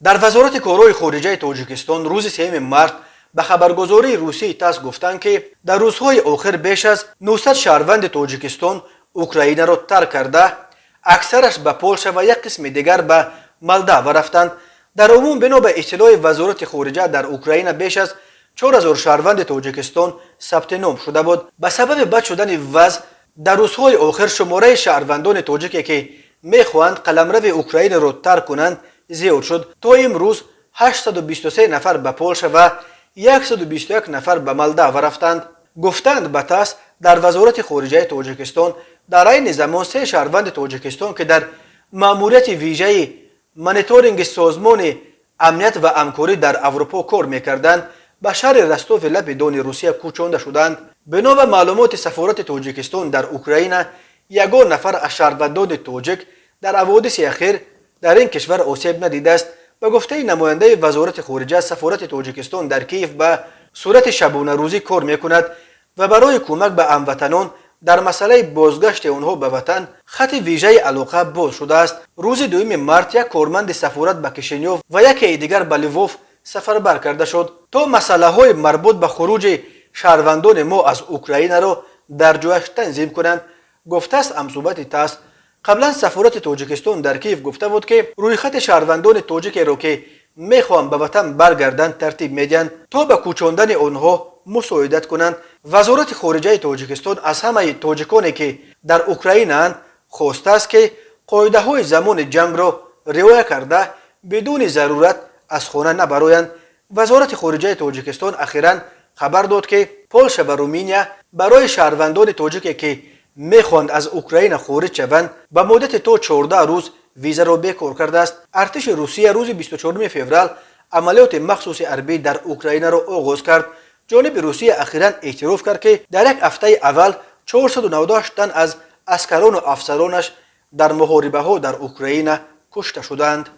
در وزارت کارهای خارجه تاجیکستان روز 3 مارس به خبرگزاری روسی تاس گفتند که در روزهای آخر بیش از 900 شهروند تاجیکستان اوکراین را ترک کرده، اکثرش به پولش و یک قسم دیگر به مالدو رفتند. در عموم بنا به اطلاع وزارت خارجه در اوکراین بیش از 4000 شهروند تاجیکستان ثبت نام شده بود. به سبب بد شدن وضع در روزهای آخر شماره شهروندان تاجیکی که میخواهند قلمرو اوکراین را ترک کنند زیاد شد. تا امروز 823 نفر به پولش و 121 نفر به مالدو رفتند. گفتند به تاس در وزارت خارجه تاجیکستان در این زمان 3 شهروند تاجیکستان که در ماموریت ویژه مانیتورینگ سازمان امنیت و همکاری در اروپا کار میکردند به شهر رستوف لب روسیه کوچانده شدند. بنا به معلومات سفارت تاجیکستان در اوکراین، یگان نفر از شهروندان تاجیک در حوادث اخیر در این کشور آسیب ندیده است. به گفته نماینده وزارت خارجه، سفارت تاجیکستان در کیف به صورت شبانه روزی کار میکند و برای کمک به هموطنان در مسئله بازگشت آنها به وطن خط ویژه علاقه باز شده است. روز 2 مارس یک کارمند سفارت به کشینیوف و یکی دیگر به لیووف سفربر کرده شد تا مسئله های مربوط به خروج شهروندان ما از اوکراین را در جایش تنظیم کنند. گفته است همصحبت تاس. قبلا سفارت تاجیکستان در کیف گفته بود که روی خط شهروندان تاجیک را که میخواهند به وطن برگردند ترتیب میدهند تا به کوچاندن آنها مساعدت کنند. وزارت خارجه تاجیکستان از همه تاجیکانی که در اوکراینند خواسته است که قاعده های زمان جنگ را رعایت کرده بدون ضرورت از خانه نبرایند. وزارت خارجه تاجیکستان اخیراً خبر داد که پولش و رومانیا برای شهروندان تاجیکی که میخواهند از اوکراین خارج شوند به مدت تا 14 روز ویزا را بیکار کرده است. ارتش روسیه روز 24 فوریه عملیات مخصوص حربی در اوکراین را آغاز کرد. جانب روسیه اخیراً اعتراف کرد که در یک هفته اول 498 تن از عسکران و افسرانش در محاربه ها در اوکراین کشته شدند.